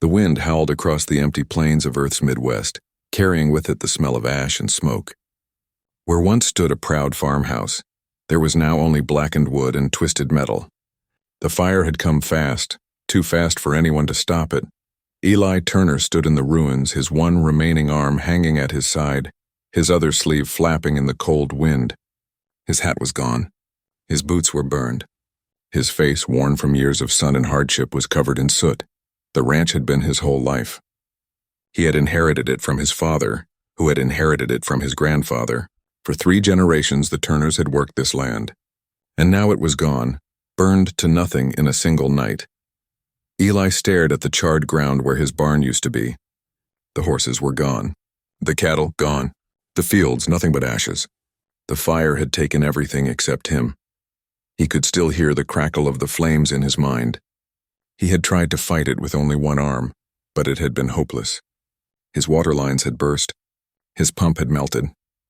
The wind howled across the empty plains of Earth's Midwest, carrying with it the smell of ash and smoke. Where once stood a proud farmhouse, there was now only blackened wood and twisted metal. The fire had come fast, too fast for anyone to stop it. Eli Turner stood in the ruins, his one remaining arm hanging at his side, his other sleeve flapping in the cold wind. His hat was gone. His boots were burned. His face, worn from years of sun and hardship, was covered in soot. The ranch had been his whole life. He had inherited it from his father, who had inherited it from his grandfather. For 3 generations the Turners had worked this land. And now it was gone, burned to nothing in a single night. Eli stared at the charred ground where his barn used to be. The horses were gone. The cattle gone. The fields nothing but ashes. The fire had taken everything except him. He could still hear the crackle of the flames in his mind. He had tried to fight it with only one arm, but it had been hopeless. His water lines had burst. His pump had melted.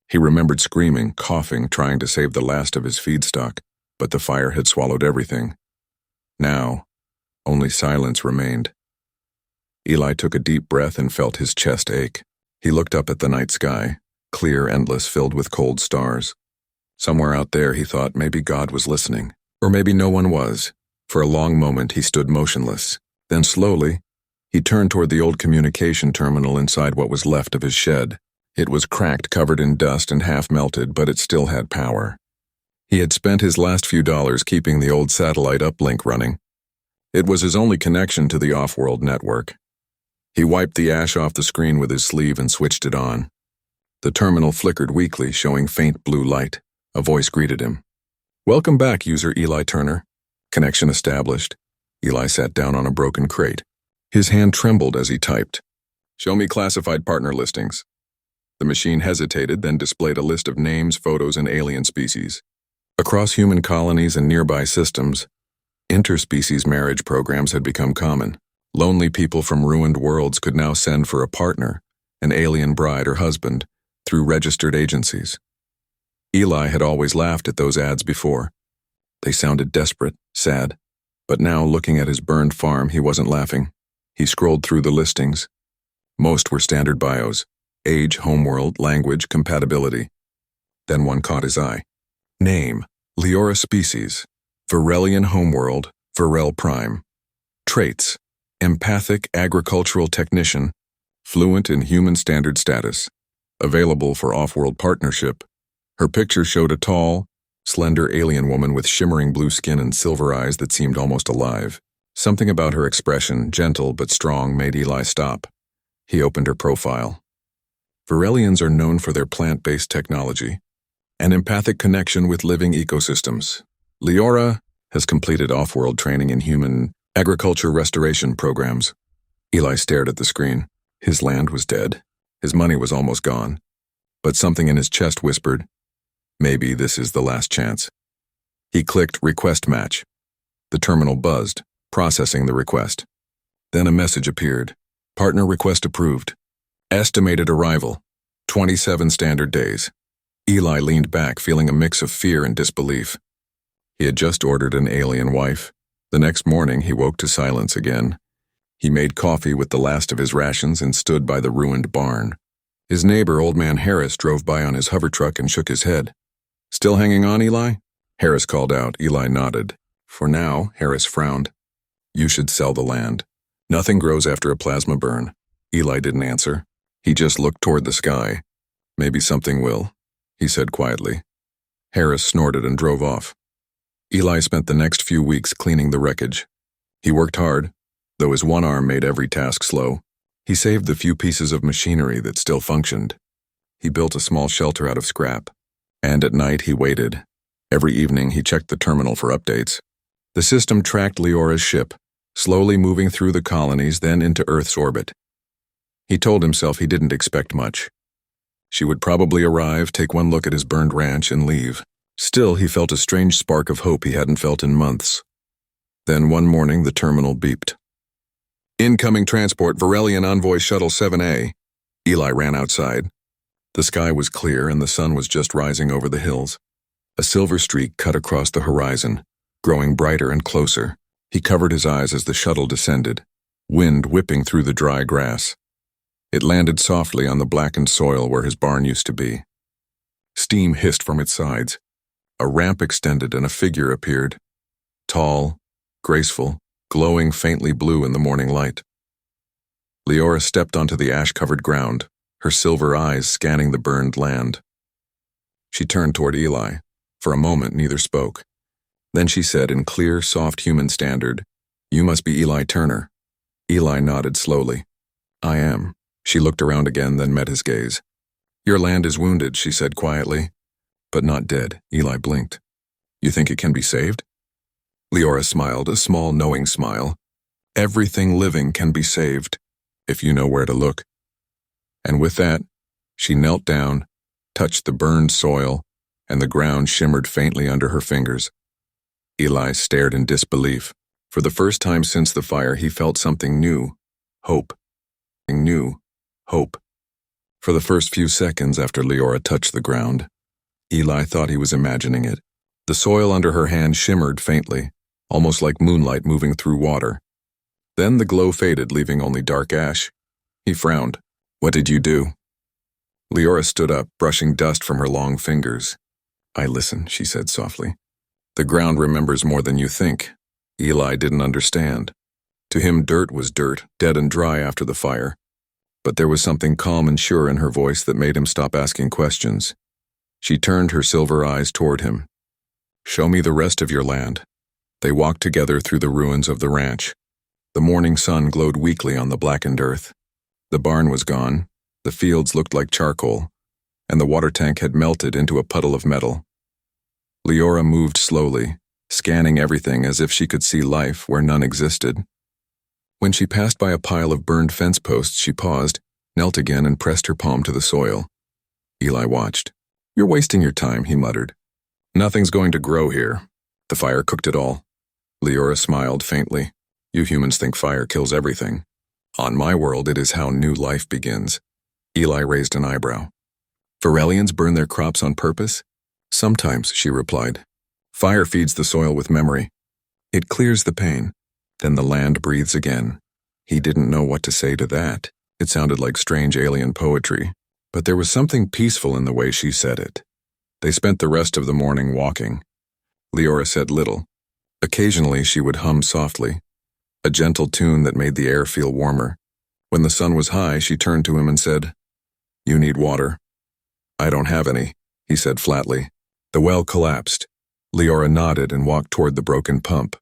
He remembered screaming, coughing, trying to save the last of his feedstock, but the fire had swallowed everything. Now, only silence remained. Eli took a deep breath and felt his chest ache. He looked up at the night sky, clear, endless, filled with cold stars. Somewhere out there, he thought, maybe God was listening. Or maybe no one was. For a long moment, he stood motionless. Then slowly, he turned toward the old communication terminal inside what was left of his shed. It was cracked, covered in dust, and half melted, but it still had power. He had spent his last few dollars keeping the old satellite uplink running. It was his only connection to the off-world network. He wiped the ash off the screen with his sleeve and switched it on. The terminal flickered weakly, showing faint blue light. A voice greeted him. "Welcome back, user Eli Turner." Connection established. Eli sat down on a broken crate. His hand trembled as he typed. "Show me classified partner listings." The machine hesitated, then displayed a list of names, photos, and alien species. Across human colonies and nearby systems, interspecies marriage programs had become common. Lonely people from ruined worlds could now send for a partner, an alien bride or husband, through registered agencies. Eli had always laughed at those ads before. They sounded desperate, sad, but now, looking at his burned farm, he wasn't laughing. He scrolled through the listings. Most were standard bios: age, homeworld, language, compatibility. Then one caught his eye. Name: Leora species, Varelian homeworld, Varel Prime. Traits: empathic agricultural technician, fluent in human standard status, available for off-world partnership. Her picture showed a tall, slender alien woman with shimmering blue skin and silver eyes that seemed almost alive. Something about her expression, gentle but strong, made Eli stop. He opened her profile. Varelians are known for their plant-based technology, an empathic connection with living ecosystems. Leora has completed off-world training in human agriculture restoration programs. Eli stared at the screen. His land was dead. His money was almost gone. But something in his chest whispered, maybe this is the last chance. He clicked Request Match. The terminal buzzed, processing the request. Then a message appeared. Partner request approved. Estimated arrival: 27 standard days. Eli leaned back, feeling a mix of fear and disbelief. He had just ordered an alien wife. The next morning, he woke to silence again. He made coffee with the last of his rations and stood by the ruined barn. His neighbor, Old Man Harris, drove by on his hover truck and shook his head. "Still hanging on, Eli?" Harris called out. Eli nodded. For now, Harris frowned. "You should sell the land. Nothing grows after a plasma burn." Eli didn't answer. He just looked toward the sky. "Maybe something will," he said quietly. Harris snorted and drove off. Eli spent the next few weeks cleaning the wreckage. He worked hard, though his one arm made every task slow. He saved the few pieces of machinery that still functioned. He built a small shelter out of scrap. And at night he waited. Every evening he checked the terminal for updates. The system tracked Leora's ship, slowly moving through the colonies, then into Earth's orbit. He told himself he didn't expect much. She would probably arrive, take one look at his burned ranch, and leave. Still, he felt a strange spark of hope he hadn't felt in months. Then one morning the terminal beeped. "Incoming transport, Varelian Envoy Shuttle 7A. Eli ran outside. The sky was clear and the sun was just rising over the hills. A silver streak cut across the horizon, growing brighter and closer. He covered his eyes as the shuttle descended. wind whipping through the dry grass. It landed softly on the blackened soil where his barn used to be. Steam hissed from its sides. A ramp extended and a figure appeared. Tall, graceful, glowing faintly blue in the morning light. Leora stepped onto the ash-covered ground, her silver eyes scanning the burned land. She turned toward Eli. For a moment, neither spoke. Then she said in clear, soft human standard, "You must be Eli Turner." Eli nodded slowly. "I am." She looked around again, then met his gaze. "Your land is wounded," she said quietly. "But not dead," Eli blinked. "You think it can be saved?" Leora smiled, a small, knowing smile. "Everything living can be saved, if you know where to look." And with that, she knelt down, touched the burned soil, and the ground shimmered faintly under her fingers. Eli stared in disbelief. For the first time since the fire, he felt something new. Hope. New. Hope. For the first few seconds after Leora touched the ground, Eli thought he was imagining it. The soil under her hand shimmered faintly, almost like moonlight moving through water. Then the glow faded, leaving only dark ash. He frowned. "What did you do?" Leora stood up, brushing dust from her long fingers. "I listen," she said softly. "The ground remembers more than you think." Eli didn't understand. To him, dirt was dirt, dead and dry after the fire. But there was something calm and sure in her voice that made him stop asking questions. She turned her silver eyes toward him. "Show me the rest of your land." They walked together through the ruins of the ranch. The morning sun glowed weakly on the blackened earth. The barn was gone, the fields looked like charcoal, and the water tank had melted into a puddle of metal. Leora moved slowly, scanning everything as if she could see life where none existed. When she passed by a pile of burned fence posts, she paused, knelt again, and pressed her palm to the soil. Eli watched. "You're wasting your time," he muttered. "Nothing's going to grow here. The fire cooked it all." Leora smiled faintly. "You humans think fire kills everything. On my world, it is how new life begins." Eli raised an eyebrow. "Varelians burn their crops on purpose?" "Sometimes," she replied. "Fire feeds the soil with memory. It clears the pain. Then the land breathes again." He didn't know what to say to that. It sounded like strange alien poetry, but there was something peaceful in the way she said it. They spent the rest of the morning walking. Leora said little. Occasionally she would hum softly, a gentle tune that made the air feel warmer. When the sun was high, she turned to him and said, "You need water." "I don't have any," he said flatly. The well collapsed. Leora nodded and walked toward the broken pump.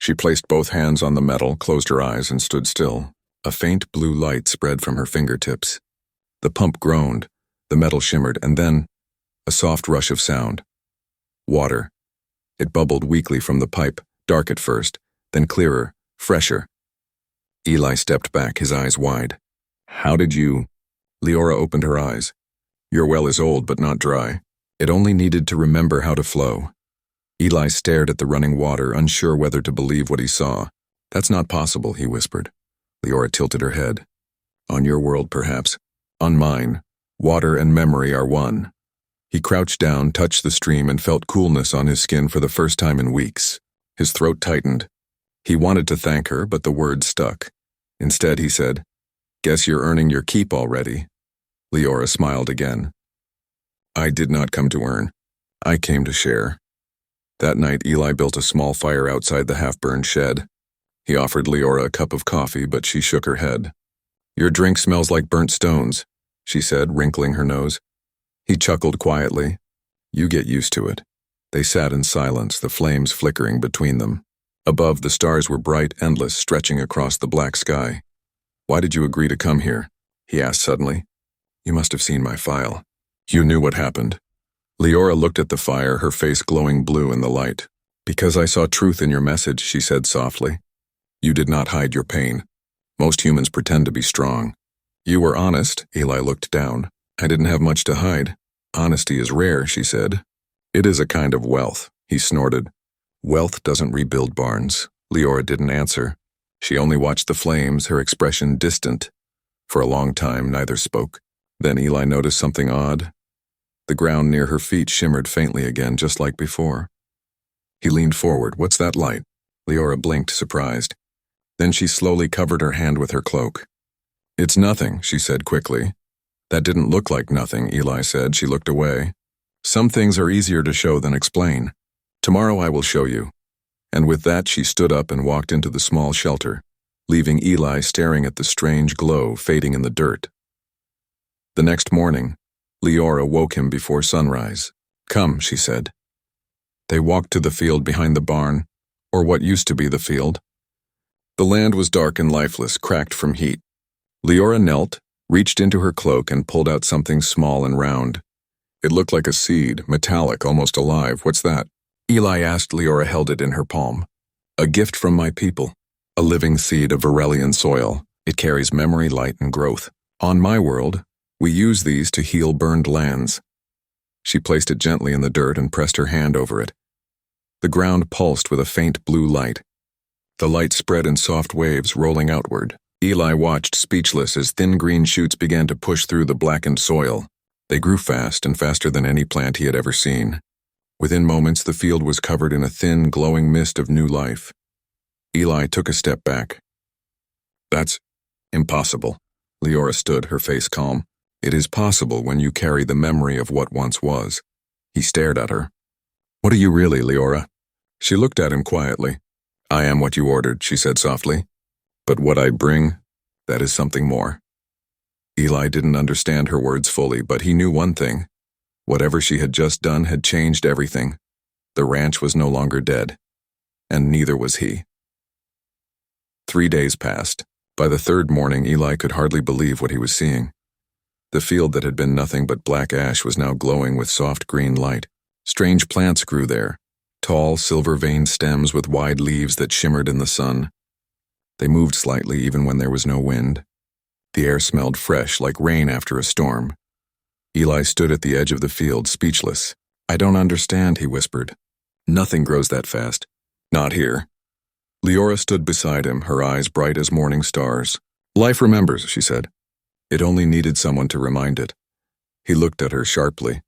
She placed both hands on the metal, closed her eyes, and stood still. A faint blue light spread from her fingertips. The pump groaned, the metal shimmered, and then a soft rush of sound. Water. It bubbled weakly from the pipe, dark at first, then clearer, fresher. Eli stepped back, his eyes wide. "How did you—" Leora opened her eyes. "Your well is old but not dry. It only needed to remember how to flow." Eli stared at the running water, unsure whether to believe what he saw. "That's not possible," he whispered. Leora tilted her head. "On your world, perhaps. On mine, water and memory are one." He crouched down, touched the stream, and felt coolness on his skin for the first time in weeks. His throat tightened. He wanted to thank her, but the words stuck. Instead, he said, "Guess you're earning your keep already." Leora smiled again. "I did not come to earn. I came to share." That night, Eli built a small fire outside the half-burned shed. He offered Leora a cup of coffee, but she shook her head. "Your drink smells like burnt stones," she said, wrinkling her nose. He chuckled quietly. "You get used to it." They sat in silence, the flames flickering between them. Above, the stars were bright, endless, stretching across the black sky. "Why did you agree to come here?" he asked suddenly. "You must have seen my file. You knew what happened." Leora looked at the fire, her face glowing blue in the light. "Because I saw truth in your message," she said softly. "You did not hide your pain. Most humans pretend to be strong. You were honest." Eli looked down. "I didn't have much to hide." "Honesty is rare," she said. "It is a kind of wealth," he snorted. "Wealth doesn't rebuild barns." Leora didn't answer. She only watched the flames, her expression distant. For a long time, neither spoke. Then Eli noticed something odd. The ground near her feet shimmered faintly again, just like before. He leaned forward. "What's that light?" Leora blinked, surprised. Then she slowly covered her hand with her cloak. "It's nothing," she said quickly. "That didn't look like nothing," Eli said. She looked away. "Some things are easier to show than explain. Tomorrow I will show you." And with that she stood up and walked into the small shelter, leaving Eli staring at the strange glow fading in the dirt. The next morning, Leora woke him before sunrise. "Come," she said. They walked to the field behind the barn, or what used to be the field. The land was dark and lifeless, cracked from heat. Leora knelt, reached into her cloak and pulled out something small and round. It looked like a seed, metallic, almost alive. "What's that?" Eli asked. Leora held it in her palm. "A gift from my people. A living seed of Varelian soil. It carries memory, light, and growth. On my world, we use these to heal burned lands." She placed it gently in the dirt and pressed her hand over it. The ground pulsed with a faint blue light. The light spread in soft waves, rolling outward. Eli watched, speechless, as thin green shoots began to push through the blackened soil. They grew fast, and faster than any plant he had ever seen. Within moments, the field was covered in a thin, glowing mist of new life. Eli took a step back. "That's impossible." Leora stood, her face calm. "It is possible when you carry the memory of what once was." He stared at her. "What are you really, Leora?" She looked at him quietly. "I am what you ordered," she said softly. "But what I bring, that is something more." Eli didn't understand her words fully, but he knew one thing. Whatever she had just done had changed everything. The ranch was no longer dead, and neither was he. 3 days passed. By the third morning, Eli could hardly believe what he was seeing. The field that had been nothing but black ash was now glowing with soft green light. Strange plants grew there, tall, silver-veined stems with wide leaves that shimmered in the sun. They moved slightly even when there was no wind. The air smelled fresh, like rain after a storm. Eli stood at the edge of the field, speechless. "I don't understand," he whispered. "Nothing grows that fast. Not here." Leora stood beside him, her eyes bright as morning stars. "Life remembers," she said. It only needed someone to remind it. He looked at her sharply.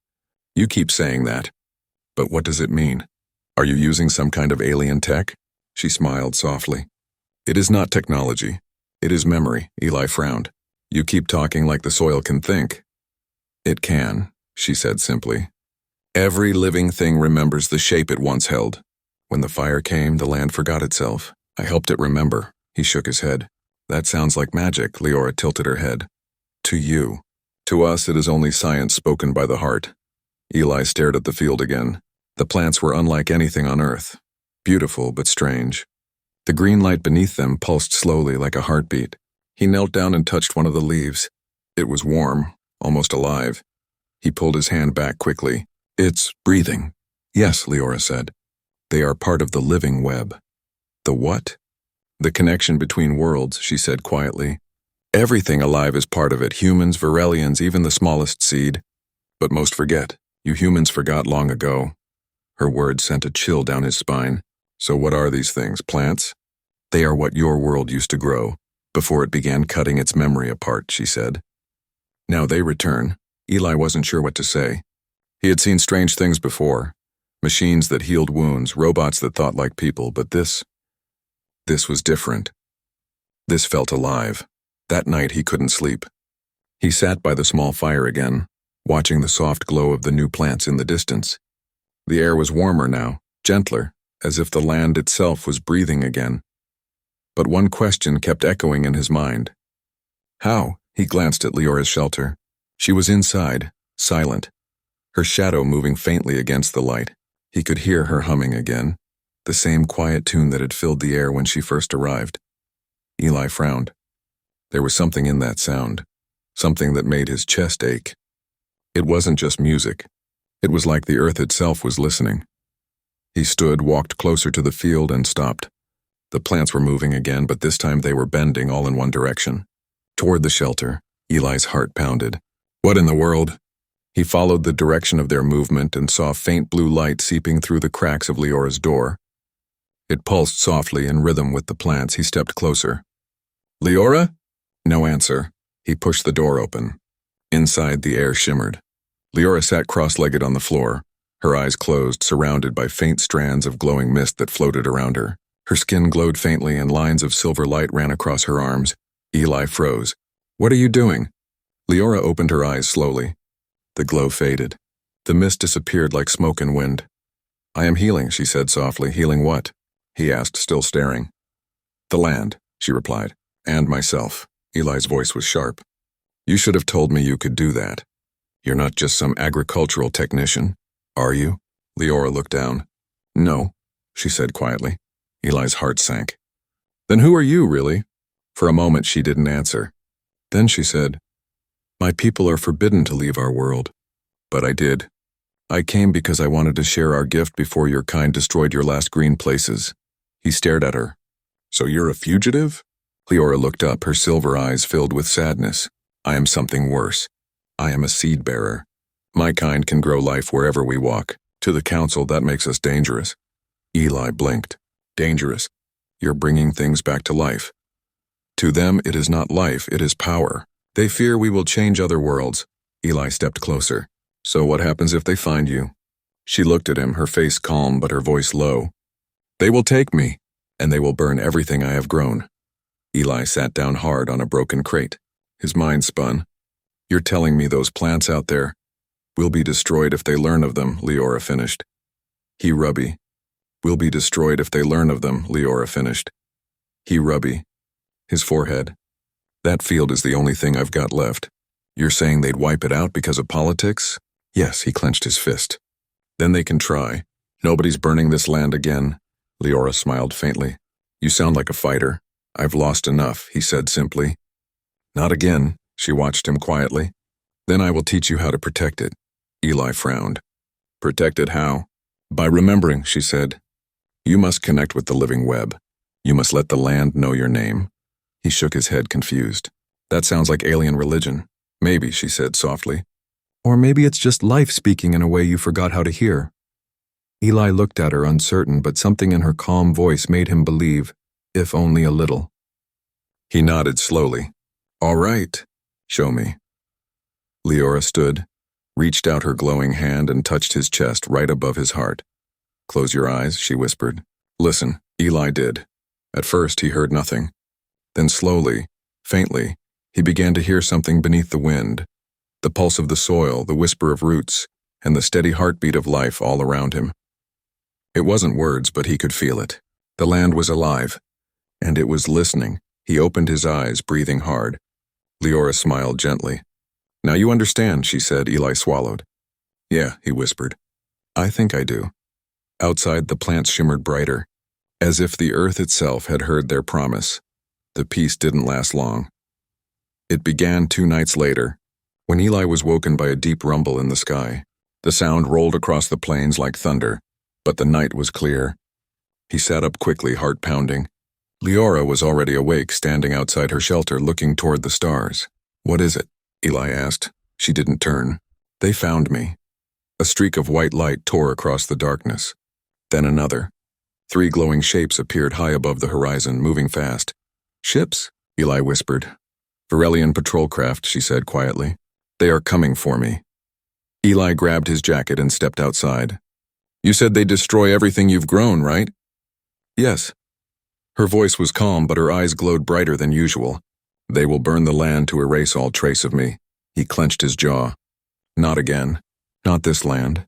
"You keep saying that. But what does it mean? Are you using some kind of alien tech?" She smiled softly. "It is not technology. It is memory." Eli frowned. "You keep talking like the soil can think." "It can," she said simply. "Every living thing remembers the shape it once held. When the fire came, the land forgot itself. I helped it remember." He shook his head. "That sounds like magic." Leora tilted her head. "To you. To us, it is only science spoken by the heart." Eli stared at the field again. The plants were unlike anything on Earth. Beautiful but strange. The green light beneath them pulsed slowly like a heartbeat. He knelt down and touched one of the leaves. It was warm, almost alive. He pulled his hand back quickly. "It's breathing." "Yes," Leora said. "They are part of the living web." "The what?" "The connection between worlds," she said quietly. "Everything alive is part of it, humans, Varelians, even the smallest seed. But most forget. You humans forgot long ago." Her words sent a chill down his spine. "So what are these things, plants?" "They are what your world used to grow, before it began cutting its memory apart," she said. "Now they return." Eli wasn't sure what to say. He had seen strange things before. Machines that healed wounds, robots that thought like people, but this was different. This felt alive. That night he couldn't sleep. He sat by the small fire again, watching the soft glow of the new plants in the distance. The air was warmer now, gentler, as if the land itself was breathing again. But one question kept echoing in his mind. How? He glanced at Leora's shelter. She was inside, silent, her shadow moving faintly against the light. He could hear her humming again, the same quiet tune that had filled the air when she first arrived. Eli frowned. There was something in that sound, something that made his chest ache. It wasn't just music. It was like the earth itself was listening. He stood, walked closer to the field, and stopped. The plants were moving again, but this time they were bending all in one direction. Toward the shelter, Eli's heart pounded. What in the world? He followed the direction of their movement and saw faint blue light seeping through the cracks of Leora's door. It pulsed softly in rhythm with the plants. He stepped closer. "Leora?" No answer. He pushed the door open. Inside, the air shimmered. Leora sat cross-legged on the floor, her eyes closed, surrounded by faint strands of glowing mist that floated around her. Her skin glowed faintly and lines of silver light ran across her arms. Eli froze. "What are you doing?" Leora opened her eyes slowly. The glow faded. The mist disappeared like smoke and wind. "I am healing," she said softly. "Healing what?" he asked, still staring. "The land," she replied. "And myself." Eli's voice was sharp. "You should have told me you could do that. You're not just some agricultural technician, are you?" Leora looked down. "No," she said quietly. Eli's heart sank. "Then who are you, really?" For a moment she didn't answer. Then she said, "My people are forbidden to leave our world. But I did. I came because I wanted to share our gift before your kind destroyed your last green places." He stared at her. "So you're a fugitive?" Leora looked up, her silver eyes filled with sadness. "I am something worse. I am a seed bearer. My kind can grow life wherever we walk. To the council, that makes us dangerous." Eli blinked. "Dangerous? You're bringing things back to life." "To them, it is not life, it is power. They fear we will change other worlds." Eli stepped closer. "So what happens if they find you?" She looked at him, her face calm but her voice low. "They will take me, and they will burn everything I have grown." Eli sat down hard on a broken crate. His mind spun. "You're telling me those plants out there will be destroyed if they learn of them," Leora finished. "He rubby. Will be destroyed if they learn of them," Leora finished. "He rubby." His forehead. "That field is the only thing I've got left. You're saying they'd wipe it out because of politics?" "Yes," he clenched his fist. "Then they can try. Nobody's burning this land again." Leora smiled faintly. "You sound like a fighter." "I've lost enough," he said simply. "Not again." She watched him quietly. "Then I will teach you how to protect it." Eli frowned. "Protect it how?" "By remembering," she said. "You must connect with the living web. You must let the land know your name." He shook his head, confused. "That sounds like alien religion." "Maybe," she said softly. "Or maybe it's just life speaking in a way you forgot how to hear." Eli looked at her, uncertain, but something in her calm voice made him believe, if only a little. He nodded slowly. "All right, show me." Leora stood, reached out her glowing hand and touched his chest right above his heart. "Close your eyes," she whispered. "Listen." Eli did. At first he heard nothing. Then slowly, faintly, he began to hear something beneath the wind. The pulse of the soil, the whisper of roots, and the steady heartbeat of life all around him. It wasn't words, but he could feel it. The land was alive, and it was listening. He opened his eyes, breathing hard. Leora smiled gently. "Now you understand," she said. Eli swallowed. "Yeah," he whispered. "I think I do." Outside, the plants shimmered brighter, as if the earth itself had heard their promise. The peace didn't last long. It began 2 nights later, when Eli was woken by a deep rumble in the sky. The sound rolled across the plains like thunder, but the night was clear. He sat up quickly, heart pounding. Leora was already awake, standing outside her shelter, looking toward the stars. "What is it?" Eli asked. She didn't turn. "They found me." A streak of white light tore across the darkness. Then another. 3 glowing shapes appeared high above the horizon, moving fast. "Ships?" Eli whispered. "Varelian patrol craft," she said quietly. "They are coming for me." Eli grabbed his jacket and stepped outside. "You said they destroy everything you've grown, right?" "Yes." Her voice was calm, but her eyes glowed brighter than usual. "They will burn the land to erase all trace of me." He clenched his jaw. "Not again. Not this land."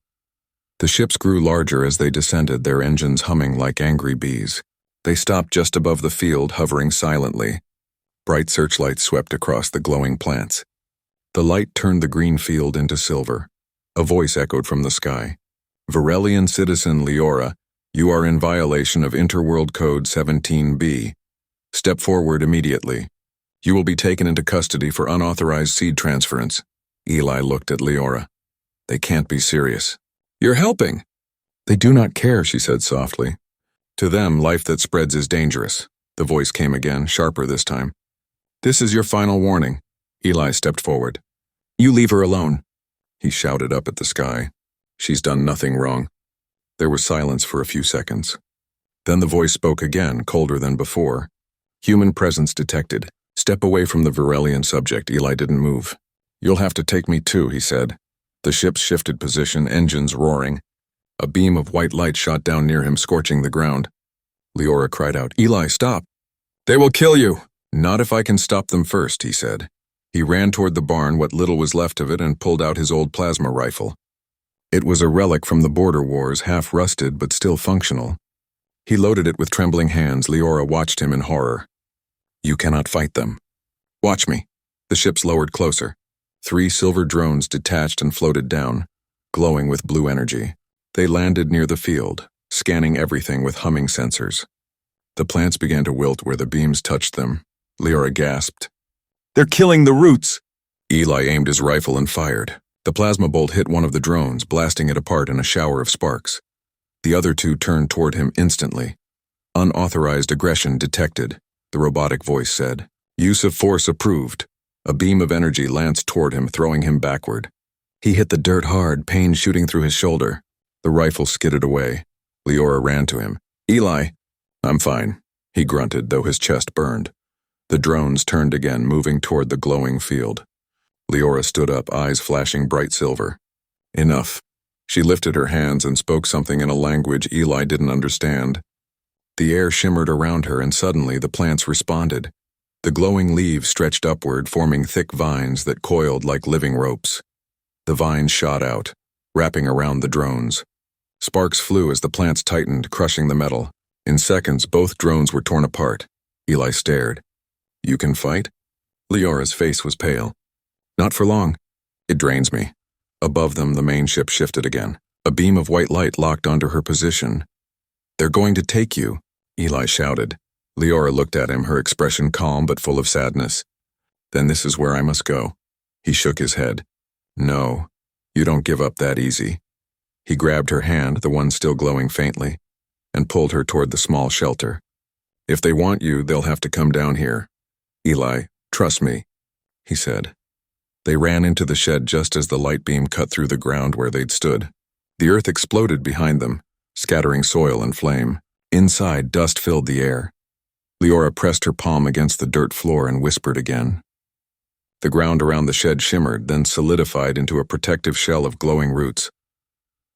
The ships grew larger as they descended, their engines humming like angry bees. They stopped just above the field, hovering silently. Bright searchlights swept across the glowing plants. The light turned the green field into silver. A voice echoed from the sky. "Varelian citizen Leora, you are in violation of Interworld Code 17B. Step forward immediately. You will be taken into custody for unauthorized seed transference." Eli looked at Leora. "They can't be serious." "You're helping." "They do not care," she said softly. "To them, life that spreads is dangerous." The voice came again, sharper this time. "This is your final warning." Eli stepped forward. "You leave her alone." He shouted up at the sky. "She's done nothing wrong." There was silence for a few seconds. Then the voice spoke again, colder than before. "Human presence detected. Step away from the Varelian subject." Eli didn't move. "You'll have to take me too," he said. The ships shifted position, engines roaring. A beam of white light shot down near him, scorching the ground. Leora cried out. Eli, stop! They will kill you! Not if I can stop them first, he said. He ran toward the barn, what little was left of it, and pulled out his old plasma rifle. It was a relic from the border wars, half rusted but still functional. He loaded it with trembling hands. Leora watched him in horror. You cannot fight them. Watch me. The ships lowered closer. 3 silver drones detached and floated down, glowing with blue energy. They landed near the field, scanning everything with humming sensors. The plants began to wilt where the beams touched them. Leora gasped. They're killing the roots! Eli aimed his rifle and fired. The plasma bolt hit one of the drones, blasting it apart in a shower of sparks. The other 2 turned toward him instantly. Unauthorized aggression detected, the robotic voice said. Use of force approved. A beam of energy lanced toward him, throwing him backward. He hit the dirt hard, pain shooting through his shoulder. The rifle skidded away. Leora ran to him. Eli! I'm fine, he grunted, though his chest burned. The drones turned again, moving toward the glowing field. Leora stood up, eyes flashing bright silver. Enough. She lifted her hands and spoke something in a language Eli didn't understand. The air shimmered around her, and suddenly the plants responded. The glowing leaves stretched upward, forming thick vines that coiled like living ropes. The vines shot out, wrapping around the drones. Sparks flew as the plants tightened, crushing the metal. In seconds, both drones were torn apart. Eli stared. You can fight? Leora's face was pale. Not for long. It drains me. Above them, the main ship shifted again. A beam of white light locked onto her position. They're going to take you, Eli shouted. Leora looked at him, her expression calm but full of sadness. Then this is where I must go. He shook his head. No, you don't give up that easy. He grabbed her hand, the one still glowing faintly, and pulled her toward the small shelter. If they want you, they'll have to come down here. Eli, trust me, he said. They ran into the shed just as the light beam cut through the ground where they'd stood. The earth exploded behind them, scattering soil and flame. Inside, dust filled the air. Leora pressed her palm against the dirt floor and whispered again. The ground around the shed shimmered, then solidified into a protective shell of glowing roots.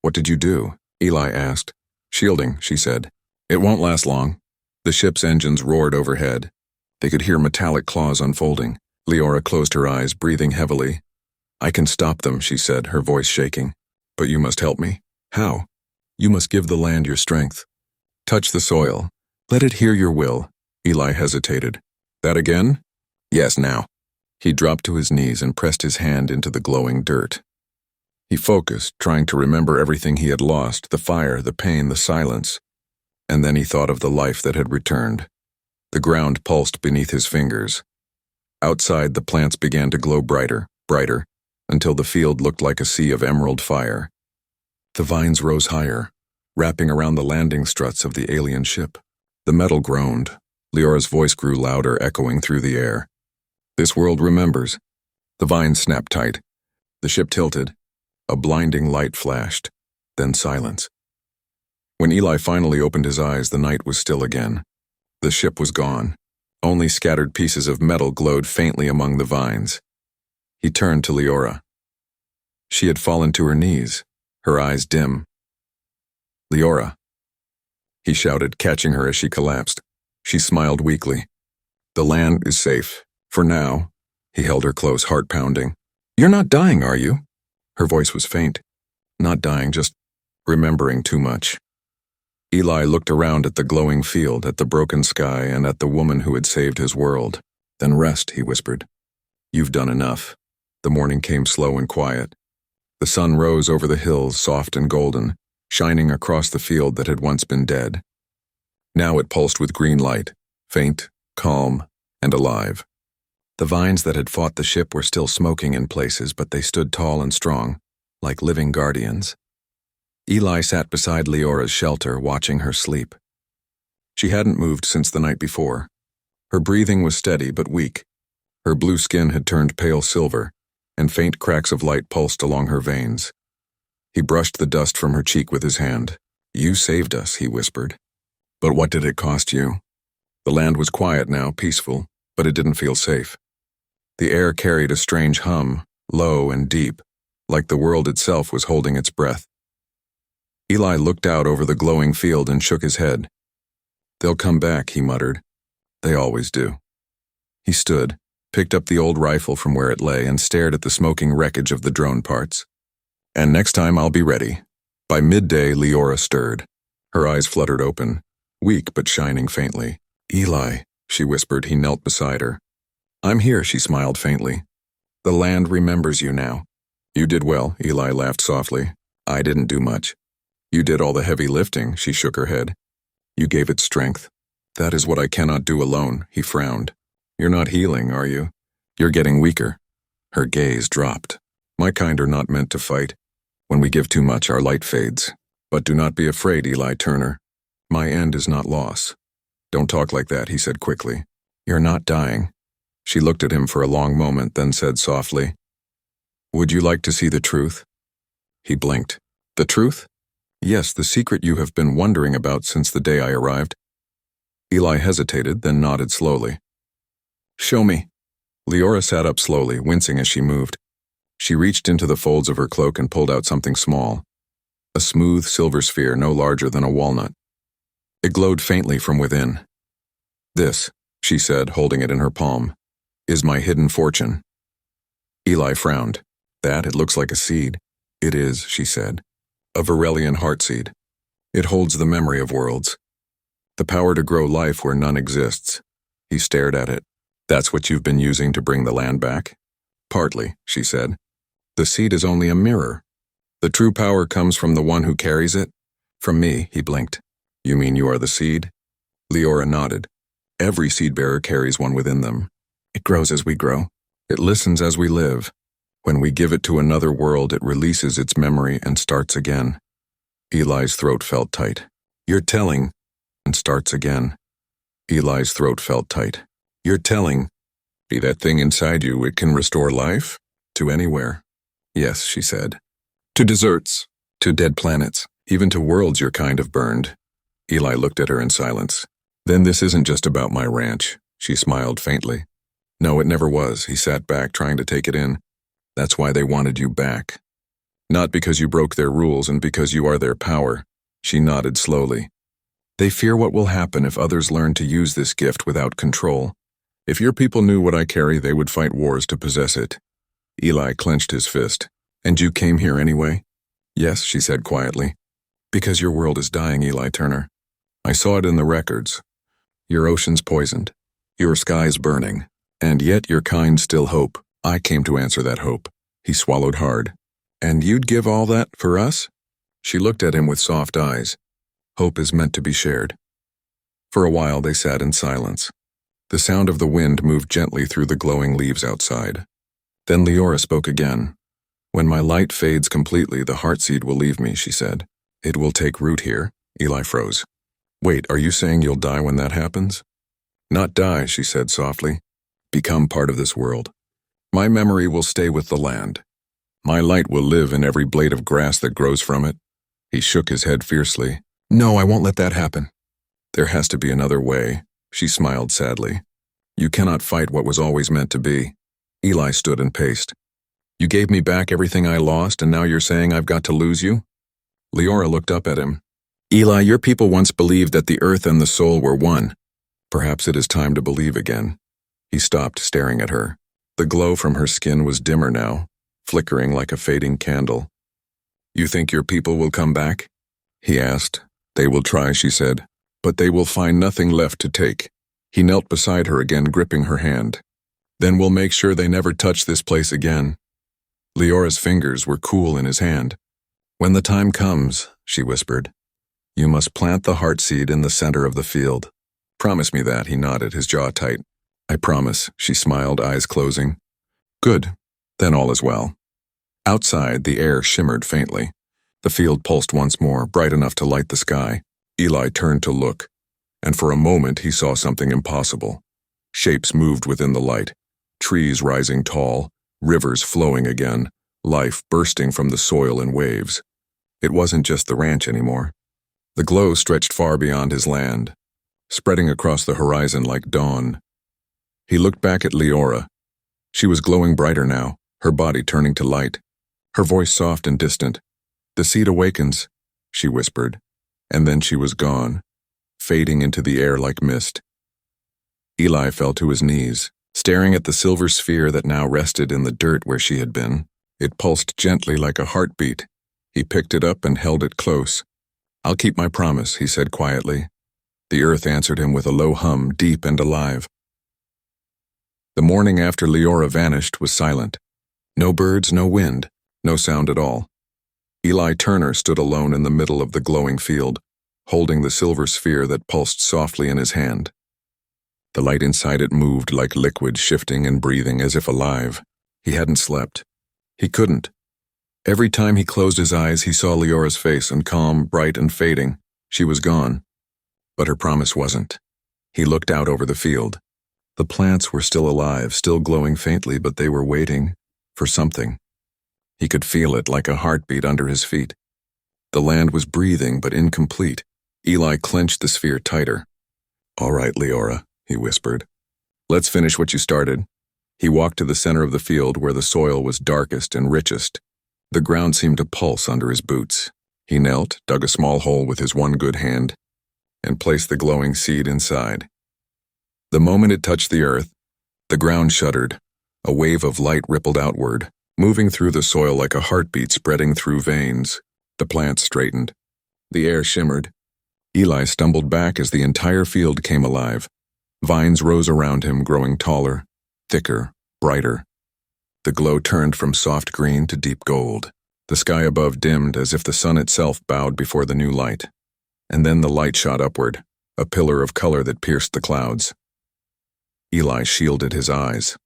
What did you do? Eli asked. Shielding, she said. It won't last long. The ship's engines roared overhead. They could hear metallic claws unfolding. Leora closed her eyes, breathing heavily. I can stop them, she said, her voice shaking. But you must help me. How? You must give the land your strength. Touch the soil. Let it hear your will. Eli hesitated. That again? Yes, now. He dropped to his knees and pressed his hand into the glowing dirt. He focused, trying to remember everything he had lost, the fire, the pain, the silence. And then he thought of the life that had returned. The ground pulsed beneath his fingers. Outside, the plants began to glow brighter, brighter, until the field looked like a sea of emerald fire. The vines rose higher, wrapping around the landing struts of the alien ship. The metal groaned. Leora's voice grew louder, echoing through the air. This world remembers. The vines snapped tight. The ship tilted. A blinding light flashed, then silence. When Eli finally opened his eyes, the night was still again. The ship was gone. Only scattered pieces of metal glowed faintly among the vines. He turned to Leora. She had fallen to her knees, her eyes dim. Leora, he shouted, catching her as she collapsed. She smiled weakly. The land is safe, for now. He held her close, heart pounding. You're not dying, are you? Her voice was faint. Not dying, just remembering too much. Eli looked around at the glowing field, at the broken sky, and at the woman who had saved his world. Then rest, he whispered. You've done enough. The morning came slow and quiet. The sun rose over the hills, soft and golden, shining across the field that had once been dead. Now it pulsed with green light, faint, calm, and alive. The vines that had fought the ship were still smoking in places, but they stood tall and strong, like living guardians. Eli sat beside Leora's shelter, watching her sleep. She hadn't moved since the night before. Her breathing was steady but weak. Her blue skin had turned pale silver, and faint cracks of light pulsed along her veins. He brushed the dust from her cheek with his hand. You saved us, he whispered. But what did it cost you? The land was quiet now, peaceful, but it didn't feel safe. The air carried a strange hum, low and deep, like the world itself was holding its breath. Eli looked out over the glowing field and shook his head. They'll come back, he muttered. They always do. He stood, picked up the old rifle from where it lay, and stared at the smoking wreckage of the drone parts. And next time I'll be ready. By midday, Leora stirred. Her eyes fluttered open, weak but shining faintly. Eli, she whispered. He knelt beside her. I'm here, she smiled faintly. The land remembers you now. You did well, Eli laughed softly. I didn't do much. You did all the heavy lifting, she shook her head. You gave it strength. That is what I cannot do alone, he frowned. You're not healing, are you? You're getting weaker. Her gaze dropped. My kind are not meant to fight. When we give too much, our light fades. But do not be afraid, Eli Turner. My end is not loss. Don't talk like that, he said quickly. You're not dying. She looked at him for a long moment, then said softly, Would you like to see the truth? He blinked. The truth? Yes, the secret you have been wondering about since the day I arrived. Eli hesitated, then nodded slowly. Show me. Leora sat up slowly, wincing as she moved. She reached into the folds of her cloak and pulled out something small. A smooth silver sphere no larger than a walnut. It glowed faintly from within. This, she said, holding it in her palm, is my hidden fortune. Eli frowned. That, it looks like a seed. It is, she said. A Varelian heartseed. It holds the memory of worlds. The power to grow life where none exists. He stared at it. That's what you've been using to bring the land back? Partly, she said. The seed is only a mirror. The true power comes from the one who carries it. From me, he blinked. You mean you are the seed? Leora nodded. Every seed-bearer carries one within them. It grows as we grow. It listens as we live. When we give it to another world, it releases its memory and starts again. Eli's throat felt tight. You're telling, and starts again. Eli's throat felt tight. You're telling, be that thing inside you, it can restore life? To anywhere. Yes, she said. To deserts, to dead planets, even to worlds your kind have burned. Eli looked at her in silence. Then this isn't just about my ranch, she smiled faintly. No, it never was. He sat back, trying to take it in. That's why they wanted you back. Not because you broke their rules and because you are their power. She nodded slowly. They fear what will happen if others learn to use this gift without control. If your people knew what I carry, they would fight wars to possess it. Eli clenched his fist. And you came here anyway? Yes, she said quietly. Because your world is dying, Eli Turner. I saw it in the records. Your ocean's poisoned. Your sky's burning. And yet your kind still hope. I came to answer that hope. He swallowed hard. And you'd give all that for us? She looked at him with soft eyes. Hope is meant to be shared. For a while they sat in silence. The sound of the wind moved gently through the glowing leaves outside. Then Leora spoke again. When my light fades completely, the heartseed will leave me, she said. It will take root here. Eli froze. Wait, are you saying you'll die when that happens? Not die, she said softly. Become part of this world. My memory will stay with the land. My light will live in every blade of grass that grows from it. He shook his head fiercely. No, I won't let that happen. There has to be another way, she smiled sadly. You cannot fight what was always meant to be. Eli stood and paced. You gave me back everything I lost, and now you're saying I've got to lose you? Leora looked up at him. Eli, your people once believed that the earth and the soul were one. Perhaps it is time to believe again. He stopped, staring at her. The glow from her skin was dimmer now, flickering like a fading candle. You think your people will come back? He asked. They will try, she said, but they will find nothing left to take. He knelt beside her again, gripping her hand. Then we'll make sure they never touch this place again. Leora's fingers were cool in his hand. When the time comes, she whispered, you must plant the heartseed in the center of the field. Promise me that, he nodded, his jaw tight. I promise, she smiled, eyes closing. Good, then all is well. Outside, the air shimmered faintly. The field pulsed once more, bright enough to light the sky. Eli turned to look, and for a moment he saw something impossible. Shapes moved within the light, trees rising tall, rivers flowing again, life bursting from the soil in waves. It wasn't just the ranch anymore. The glow stretched far beyond his land, spreading across the horizon like dawn. He looked back at Leora. She was glowing brighter now, her body turning to light, her voice soft and distant. The seed awakens, she whispered, and then she was gone, fading into the air like mist. Eli fell to his knees, staring at the silver sphere that now rested in the dirt where she had been. It pulsed gently like a heartbeat. He picked it up and held it close. "I'll keep my promise," he said quietly. The earth answered him with a low hum, deep and alive. The morning after Leora vanished was silent. No birds, no wind, no sound at all. Eli Turner stood alone in the middle of the glowing field, holding the silver sphere that pulsed softly in his hand. The light inside it moved like liquid, shifting and breathing as if alive. He hadn't slept. He couldn't. Every time he closed his eyes, he saw Leora's face, and calm, bright, and fading. She was gone. But her promise wasn't. He looked out over the field. The plants were still alive, still glowing faintly, but they were waiting for something. He could feel it like a heartbeat under his feet. The land was breathing, but incomplete. Eli clenched the sphere tighter. "All right, Leora," he whispered. "Let's finish what you started." He walked to the center of the field where the soil was darkest and richest. The ground seemed to pulse under his boots. He knelt, dug a small hole with his one good hand, and placed the glowing seed inside. The moment it touched the earth, the ground shuddered. A wave of light rippled outward, moving through the soil like a heartbeat spreading through veins. The plants straightened. The air shimmered. Eli stumbled back as the entire field came alive. Vines rose around him, growing taller, thicker, brighter. The glow turned from soft green to deep gold. The sky above dimmed as if the sun itself bowed before the new light. And then the light shot upward, a pillar of color that pierced the clouds. Eli shielded his eyes.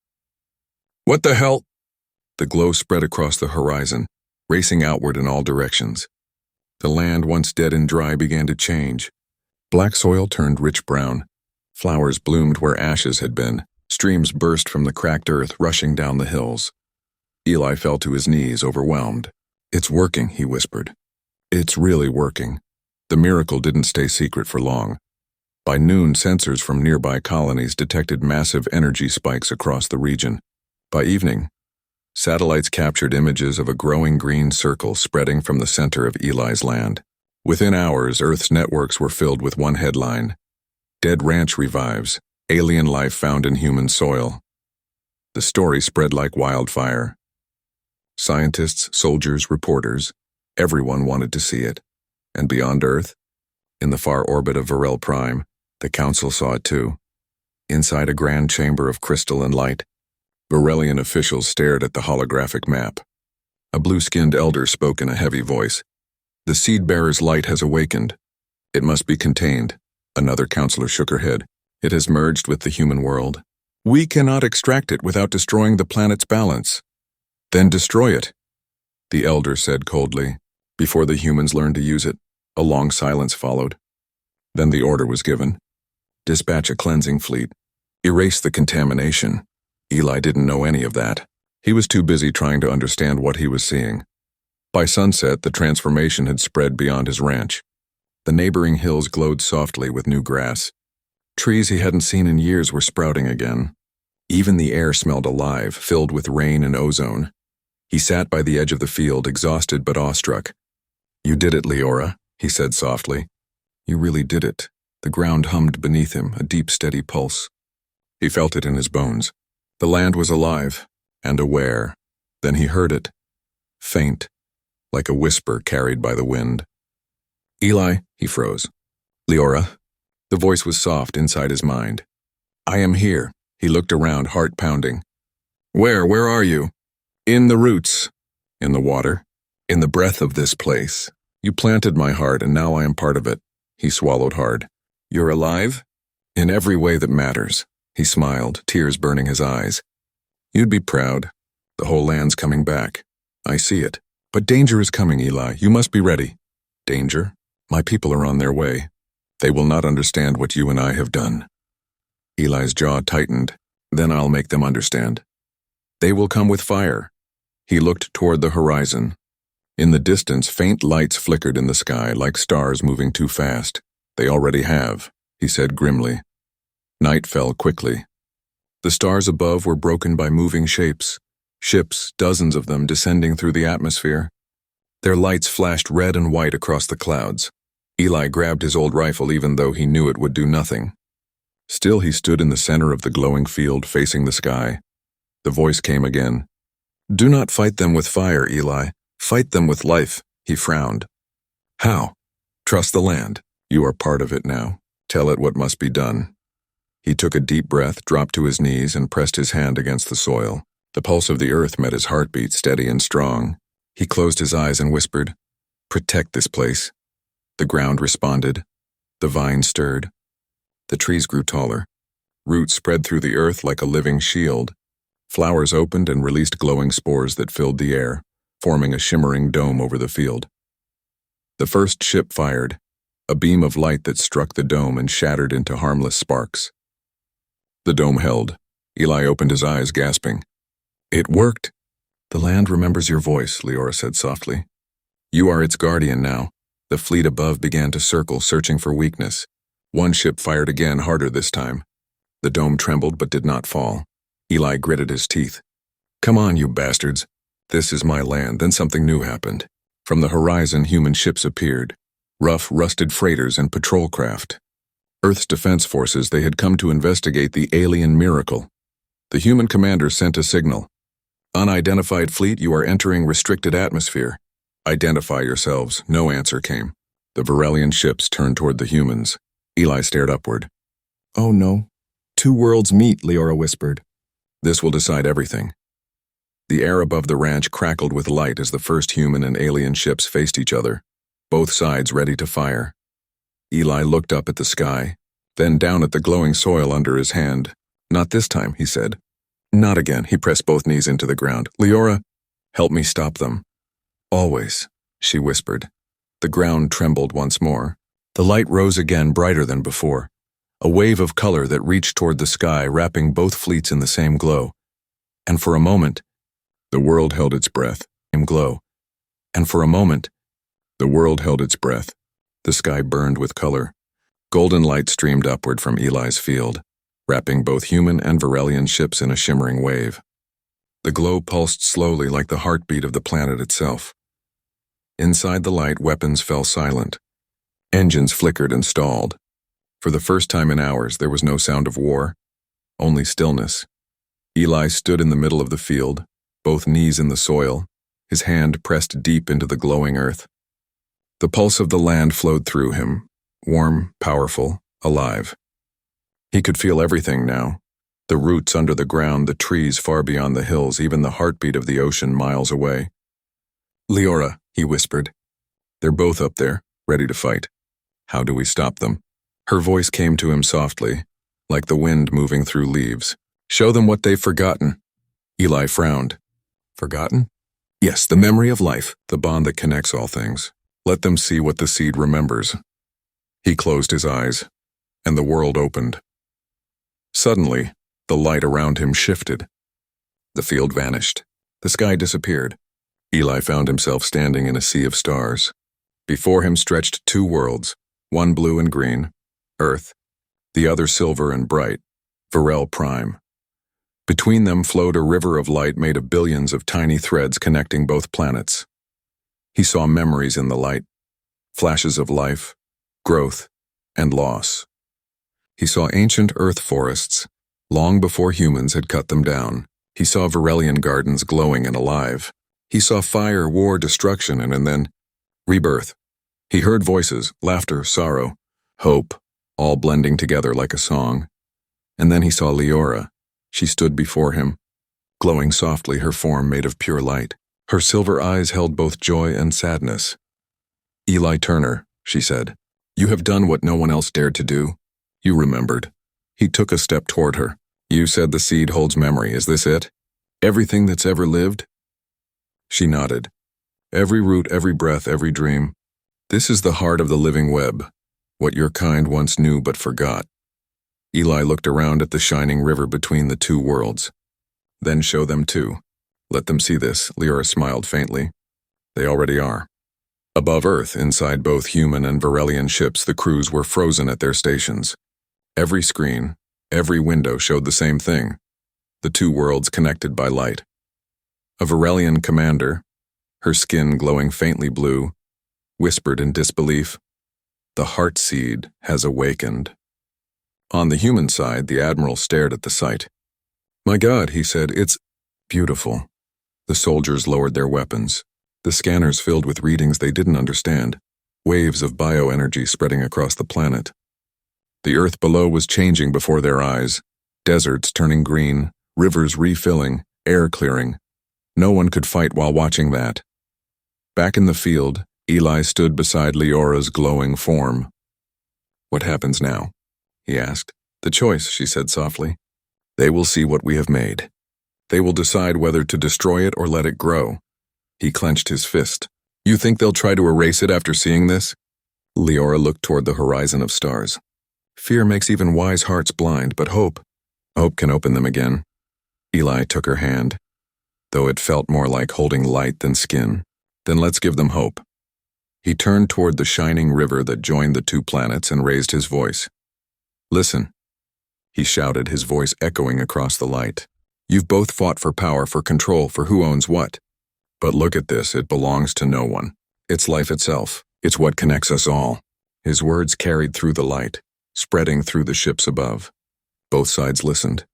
"What the hell?" The glow spread across the horizon, racing outward in all directions. The land, once dead and dry, began to change. Black soil turned rich brown. Flowers bloomed where ashes had been. Streams burst from the cracked earth, rushing down the hills. Eli fell to his knees, overwhelmed. "It's working," he whispered. "It's really working." The miracle didn't stay secret for long. By noon, sensors from nearby colonies detected massive energy spikes across the region. By evening, satellites captured images of a growing green circle spreading from the center of Eli's land. Within hours, Earth's networks were filled with one headline: "Dead Ranch Revives. Alien Life Found in Human Soil." The story spread like wildfire. Scientists, soldiers, reporters, everyone wanted to see it. And beyond Earth, in the far orbit of Varel Prime, the Council saw it too. Inside a grand chamber of crystal and light, Varelian officials stared at the holographic map. A blue-skinned elder spoke in a heavy voice. "The Seed-Bearer's light has awakened. It must be contained." Another counselor shook her head. "It has merged with the human world. We cannot extract it without destroying the planet's balance." "Then destroy it," the elder said coldly. Before the humans learned to use it, a long silence followed. Then the order was given. "Dispatch a cleansing fleet. Erase the contamination." Eli didn't know any of that. He was too busy trying to understand what he was seeing. By sunset, the transformation had spread beyond his ranch. The neighboring hills glowed softly with new grass. Trees he hadn't seen in years were sprouting again. Even the air smelled alive, filled with rain and ozone. He sat by the edge of the field, exhausted but awestruck. "You did it, Leora," he said softly. "You really did it." The ground hummed beneath him, a deep, steady pulse. He felt it in his bones. The land was alive and aware. Then he heard it, faint, like a whisper carried by the wind. "Eli," he froze. "Leora." The voice was soft inside his mind. "I am here." He looked around, heart pounding. Where are you?" "In the roots." "In the water?" "In the breath of this place. You planted my heart, and now I am part of it." He swallowed hard. "You're alive?" "In every way that matters." He smiled, tears burning his eyes. "You'd be proud. The whole land's coming back. I see it. But danger is coming, Eli. You must be ready." "Danger? My people are on their way. They will not understand what you and I have done." Eli's jaw tightened. "Then I'll make them understand. They will come with fire." He looked toward the horizon. In the distance, faint lights flickered in the sky like stars moving too fast. "They already have," he said grimly. Night fell quickly. The stars above were broken by moving shapes, ships, dozens of them descending through the atmosphere. Their lights flashed red and white across the clouds. Eli grabbed his old rifle even though he knew it would do nothing. Still, he stood in the center of the glowing field facing the sky. The voice came again. "Do not fight them with fire, Eli. Fight them with life," he frowned. "How?" "Trust the land. You are part of it now. Tell it what must be done." He took a deep breath, dropped to his knees, and pressed his hand against the soil. The pulse of the earth met his heartbeat, steady and strong. He closed his eyes and whispered, "Protect this place." The ground responded. The vines stirred. The trees grew taller. Roots spread through the earth like a living shield. Flowers opened and released glowing spores that filled the air, forming a shimmering dome over the field. The first ship fired, a beam of light that struck the dome and shattered into harmless sparks. The dome held. Eli opened his eyes, gasping. "It worked." "The land remembers your voice," Leora said softly. "You are its guardian now." The fleet above began to circle, searching for weakness. One ship fired again, harder this time. The dome trembled but did not fall. Eli gritted his teeth. "Come on, you bastards. This is my land." Then something new happened. From the horizon, human ships appeared. Rough, rusted freighters and patrol craft. Earth's defense forces, they had come to investigate the alien miracle. The human commander sent a signal. "Unidentified fleet, you are entering restricted atmosphere. Identify yourselves." No answer came. The Varelian ships turned toward the humans. Eli stared upward. "Oh no. Two worlds meet," Leora whispered. "This will decide everything." The air above the ranch crackled with light as the first human and alien ships faced each other, both sides ready to fire. Eli looked up at the sky, then down at the glowing soil under his hand. "Not this time," he said. "Not again." He pressed both knees into the ground. "Leora, help me stop them." "Always," she whispered. The ground trembled once more. The light rose again, brighter than before. A wave of color that reached toward the sky, wrapping both fleets in the same glow. And for a moment, the world held its breath. Same glow. And for a moment, the world held its breath. The sky burned with color. Golden light streamed upward from Eli's field, wrapping both human and Varelian ships in a shimmering wave. The glow pulsed slowly like the heartbeat of the planet itself. Inside the light, weapons fell silent. Engines flickered and stalled. For the first time in hours, there was no sound of war, only stillness. Eli stood in the middle of the field, both knees in the soil, his hand pressed deep into the glowing earth. The pulse of the land flowed through him, warm, powerful, alive. He could feel everything now. The roots under the ground, the trees far beyond the hills, even the heartbeat of the ocean miles away. "Leora," he whispered. "They're both up there, ready to fight. How do we stop them?" Her voice came to him softly, like the wind moving through leaves. "Show them what they've forgotten." Eli frowned. "Forgotten?" "Yes, the memory of life, the bond that connects all things. Let them see what the seed remembers." He closed his eyes, and the world opened. Suddenly, the light around him shifted. The field vanished. The sky disappeared. Eli found himself standing in a sea of stars. Before him stretched two worlds, one blue and green, Earth, the other silver and bright, Varel Prime. Between them flowed a river of light made of billions of tiny threads connecting both planets. He saw memories in the light, flashes of life, growth, and loss. He saw ancient earth forests, long before humans had cut them down. He saw Varelian gardens glowing and alive. He saw fire, war, destruction, and then rebirth. He heard voices, laughter, sorrow, hope, all blending together like a song. And then he saw Leora. She stood before him, glowing softly, her form made of pure light. Her silver eyes held both joy and sadness. "Eli Turner," she said, "you have done what no one else dared to do. You remembered." He took a step toward her. "You said the seed holds memory. Is this it? Everything that's ever lived?" She nodded. "Every root, every breath, every dream. This is the heart of the living web, what your kind once knew but forgot." Eli looked around at the shining river between the two worlds. "Then show them too. Let them see this," Leora smiled faintly. "They already are." Above Earth, inside both human and Varelian ships, the crews were frozen at their stations. Every screen, every window showed the same thing, the two worlds connected by light. A Varelian commander, her skin glowing faintly blue, whispered in disbelief, The heart seed has awakened. On the human side, the admiral stared at the sight. My God, he said, it's beautiful. The soldiers lowered their weapons. The scanners filled with readings they didn't understand, waves of bioenergy spreading across the planet. The earth below was changing before their eyes, deserts turning green, rivers refilling, air clearing. No one could fight while watching that. Back in the field, Eli stood beside Leora's glowing form. What happens now? He asked. The choice, she said softly. They will see what we have made. They will decide whether to destroy it or let it grow. He clenched his fist. You think they'll try to erase it after seeing this? Leora looked toward the horizon of stars. Fear makes even wise hearts blind, but hope can open them again. Eli took her hand, though it felt more like holding light than skin. Then let's give them hope. He turned toward the shining river that joined the two planets and raised his voice. Listen, he shouted, his voice echoing across the light. You've both fought for power, for control, for who owns what. But look at this, it belongs to no one. It's life itself. It's what connects us all. His words carried through the light, spreading through the ships above. Both sides listened.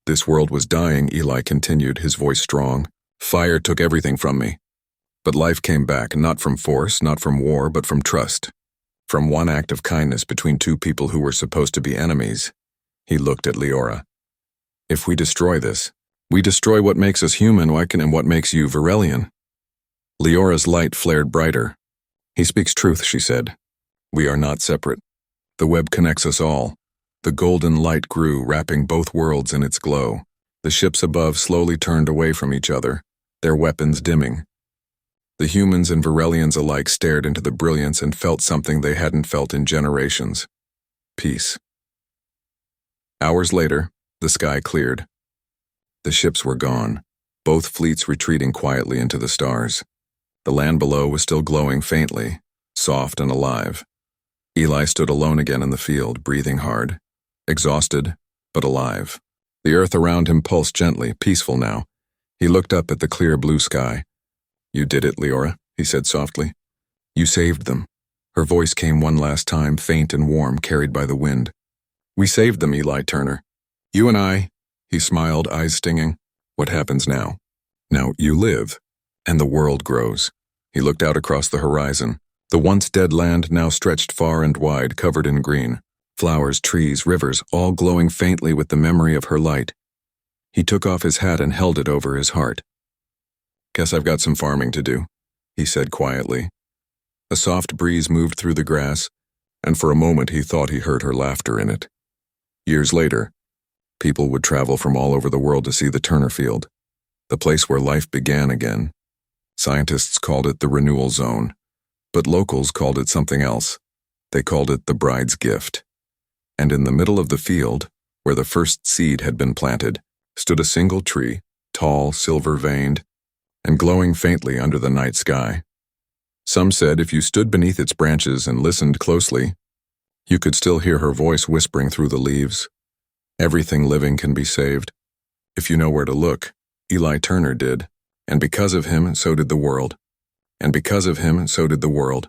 This world was dying, Eli continued, his voice strong. Fire took everything from me. But life came back, not from force, not from war, but from trust. From one act of kindness between two people who were supposed to be enemies. He looked at Leora. If we destroy this, we destroy what makes us human, and what makes you Varelian. Leora's light flared brighter. He speaks truth, she said. We are not separate. The web connects us all. The golden light grew, wrapping both worlds in its glow. The ships above slowly turned away from each other, their weapons dimming. The humans and Varelians alike stared into the brilliance and felt something they hadn't felt in generations. Peace. Hours later, the sky cleared. The ships were gone, both fleets retreating quietly into the stars. The land below was still glowing faintly, soft and alive. Eli stood alone again in the field, breathing hard, exhausted, but alive. The earth around him pulsed gently, peaceful now. He looked up at the clear blue sky. You did it, Leora, he said softly. You saved them. Her voice came one last time, faint and warm, carried by the wind. We saved them, Eli Turner. You and I, he smiled, eyes stinging. What happens now? Now you live, and the world grows. He looked out across the horizon. The once dead land now stretched far and wide, covered in green. Flowers, trees, rivers, all glowing faintly with the memory of her light. He took off his hat and held it over his heart. Guess I've got some farming to do, he said quietly. A soft breeze moved through the grass, and for a moment he thought he heard her laughter in it. Years later, people would travel from all over the world to see the Turner Field, the place where life began again. Scientists called it the renewal zone, but locals called it something else. They called it the bride's gift. And in the middle of the field, where the first seed had been planted, stood a single tree, tall, silver-veined, and glowing faintly under the night sky. Some said if you stood beneath its branches and listened closely, you could still hear her voice whispering through the leaves. Everything living can be saved. If you know where to look, Eli Turner did, and because of him, so did the world. And because of him, so did the world.